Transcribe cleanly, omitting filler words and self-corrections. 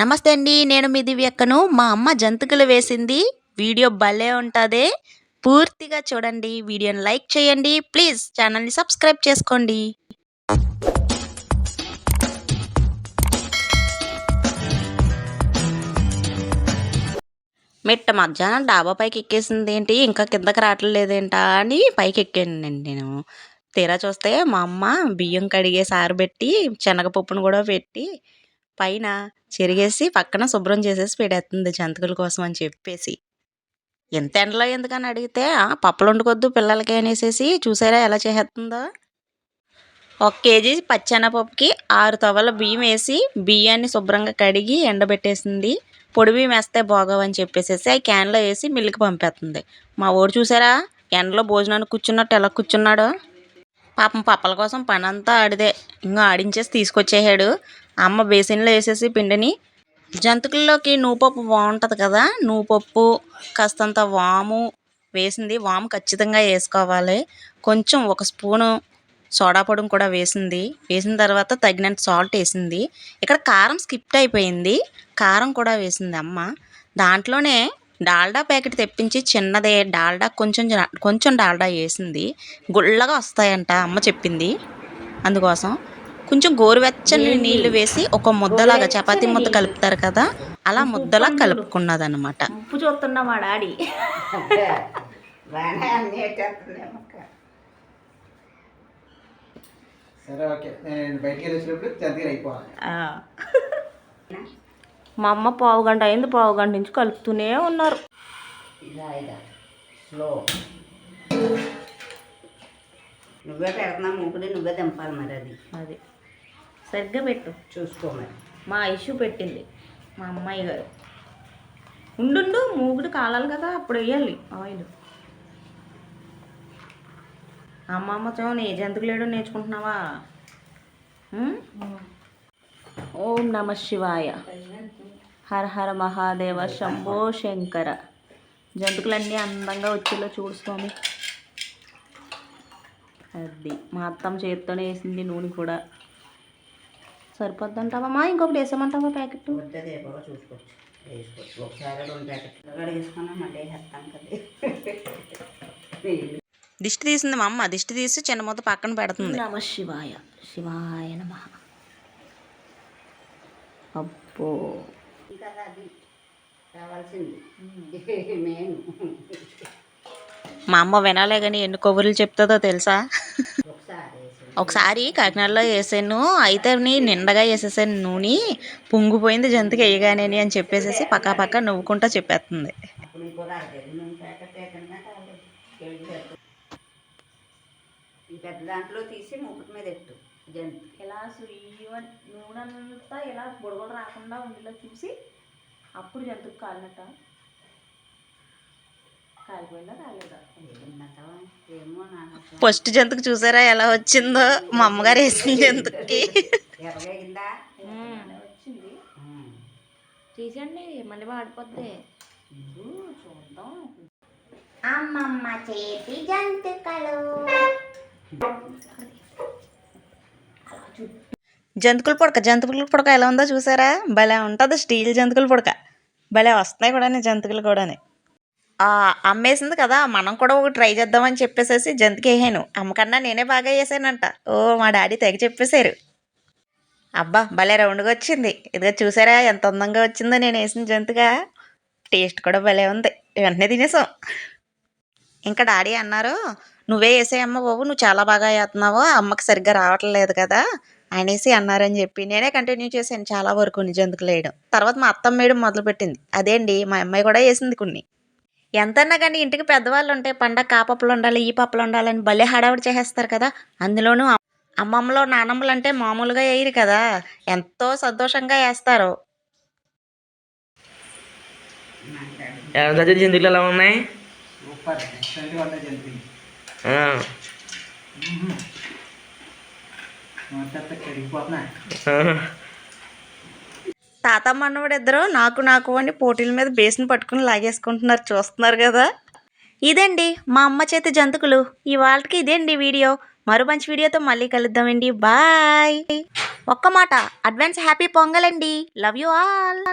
నమస్తే అండి, నేను మీ దివ్యక్కను. మా అమ్మ జంతికలు వేసింది. వీడియో భలే ఉంటుంది, పూర్తిగా చూడండి. వీడియోని లైక్ చేయండి, ప్లీజ్ ఛానల్ని సబ్స్క్రైబ్ చేసుకోండి. మిట్ట మధ్యాహ్నం డాబా పైకి ఎక్కేసింది ఏంటి, ఇంకా కిందకి రావట్లేదేంటా అని పైకి ఎక్కానండి నేను. తీరా చూస్తే మా అమ్మ బియ్యం కడిగేసి ఆరబెట్టి శనగపప్పును కూడా పెట్టి పైన చెరిగేసి పక్కన శుభ్రం చేసేసి పెట్టేస్తుంది జంతికల కోసం అని చెప్పేసి. ఎంత ఎండలో ఎందుకని అడిగితే పప్పులు వండుకొద్దు పిల్లలకి అనేసి చూసారా ఎలా చేసేస్తుందో. 1 కేజీ పచ్చెనపప్పుకి 6 తవల బియ్యం వేసి బియ్యాన్ని శుభ్రంగా కడిగి ఎండబెట్టేసింది. పొడి బియ్యం వేస్తే బాగోవని చెప్పేసి ఆ క్యాన్లో వేసి మిల్లుకి పంపేస్తుంది. మా ఊరు చూసారా ఎండలో భోజనానికి కూర్చున్నట్టు ఎలా కూర్చున్నాడో. పాపం పప్పల కోసం పని అంతా ఆడిదే, ఇంకా ఆడించేసి తీసుకొచ్చేసాడు. అమ్మ బేసిన్లో వేసేసి పిండిని జంతికల్లోకి నువ్వుపప్పు బాగుంటుంది కదా, నువ్వుపప్పు కాస్తంత వాము వేసింది. వాము ఖచ్చితంగా వేసుకోవాలి. కొంచెం 1 స్పూను సోడా పొడిని కూడా వేసింది. వేసిన తర్వాత తగినంత సాల్ట్ వేసింది. ఇక్కడ కారం స్కిప్ అయిపోయింది, కారం కూడా వేసింది అమ్మ. దాంట్లోనే డాల్డా ప్యాకెట్ తెప్పించి చిన్నదే డాల్డా కొంచెం డాల్డా వేసింది. గుళ్ళగా వస్తాయంట అమ్మ చెప్పింది. అందుకోసం కొంచెం గోరువెచ్చని నీళ్లు వేసి ఒక ముద్దలాగా చపాతీ ముద్ద కలుపుతారు కదా, అలా ముద్దలా కలుపుకున్నదనమాట. ఉప్పు చూస్తున్నా మా డాడీ. మా అమ్మ పావు గంట అయింది, పావు గంట నుంచి కలుపుతూనే ఉన్నారు. నువ్వే పెడుతున్నా మూకుడి, నువ్వే దింపాలి. మరి అది సరిగ్గా పెట్టు, చూసుకో. మరి మా ఇష్యూ పెట్టింది మా అమ్మాయి గారు. ఉండు మూగుడు కాలాలి కదా, అప్పుడు వేయాలి ఆయిల్. అమ్మమ్మతో నీ జంతుకులేడో నేర్చుకుంటున్నావా? ఓం నమ శివాయ, హర హర మహాదేవ, శంభో శంకర. జంతుకులన్నీ అందంగా వచ్చేలా చూడుస్తాను. అది మా అత్తమ్మ చేతితోనే వేసింది. నూనె కూడా సరిపోద్దంటావమ్మా, ఇంకొకటి వేసామంటావా ప్యాకెట్? చూసుకోవచ్చు, వేసుకోవచ్చు. ఒకసారి 2 ప్యాకెట్లు వేసుకున్నా మళ్ళీ వేస్తాను కదా. దిష్టి తీసింది మా అమ్మ. దిష్టి తీసి చిన్న మొత్తం పక్కన పెడుతుంది. నమ శివాయ, శివాయ నమ. అబ్బో కదా అది కావాల్సింది మెయిన్. మా అమ్మ వినాలే కానీ ఎన్ని కొవ్వులు చెప్తుందో తెలుసా. ఒకసారి కాకినాడలో వేసాను, అయితే నిండగా వేసేసాను నూనె, పొంగిపోయింది జంతికి వేయగానే అని చెప్పేసి పక్క నవ్వుకుంటా చెప్పేస్తుంది. పెద్ద దాంట్లో తీసి మూకుటి మీద పెట్టు. ఇలా నూనె అంతా ఇలా బుడగలు రాకుండా ఉండేలా చూసి అప్పుడు జంతుకు కాలినట్ట. కాలిపోయిందా కాలేదా? ఫస్ట్ జంతుకు చూసారా ఎలా వచ్చిందో, మా అమ్మగారు వేసిన జంతుకి. వచ్చింది తీసండి, మళ్ళీ వాడిపోద్ది. చూద్దాం. అమ్మమ్మ చేతి జంతికలు. జంతికల పుడక ఎలా ఉందో చూసారా, భలే ఉంటుంది. స్టీల్ జంతికల పుడక భలే వస్తున్నాయి కూడా జంతికలు కూడా. అమ్మేసింది కదా, మనం కూడా ఒక ట్రై చేద్దామని చెప్పేసి జంతికి వేసాను. అమ్మకన్నా నేనే బాగా వేసానంట. ఓ మా డాడీ తెగ చెప్పేశారు. అబ్బా భలే రౌండ్గా వచ్చింది. ఇదిగో చూసారా ఎంత అందంగా వచ్చిందో నేను వేసిన జంతిక. టేస్ట్ కూడా భలే ఉంది, వెంటనే తినేసాం. ఇంకా డాడీ అన్నారు, నువ్వే వేసేయమ్మ బాబు, నువ్వు చాలా బాగా వేస్తున్నావు, అమ్మకి సరిగ్గా రావట్లేదు కదా అనేసి అన్నారని చెప్పి నేనే కంటిన్యూ చేశాను చాలా వరకు జంతికలు వేయడం. తర్వాత మా అత్తమ్మ వేయడం మొదలుపెట్టింది. అదేండి మా అమ్మాయి కూడా వేసింది కొన్ని. ఎంతన్నా కానీ ఇంటికి పెద్దవాళ్ళు ఉంటే పండగ ఆ పప్పులు ఉండాలి ఈ పప్పులు ఉండాలని భలే హడావుడి చేసేస్తారు కదా. అందులోనూ అమ్మమ్మలో నానమ్మలు అంటే మామూలుగా వేయరు కదా, ఎంతో సంతోషంగా వేస్తారు. జంతికలు ఎలా ఉన్నాయి? తాత మనవడు ఇద్దరు నాకు అని పోటీల మీద బేసిన్ పట్టుకుని లాగేసుకుంటున్నారు, చూస్తున్నారు కదా. ఇదండి మా అమ్మ చేతి జంతుకులు. ఇవాళకి ఇదేండి వీడియో. మరో మంచి వీడియోతో మళ్ళీ కలుద్దామండి. బాయ్. ఒక్క మాట, అడ్వాన్స్ హ్యాపీ పొంగల్ అండి. Love you all.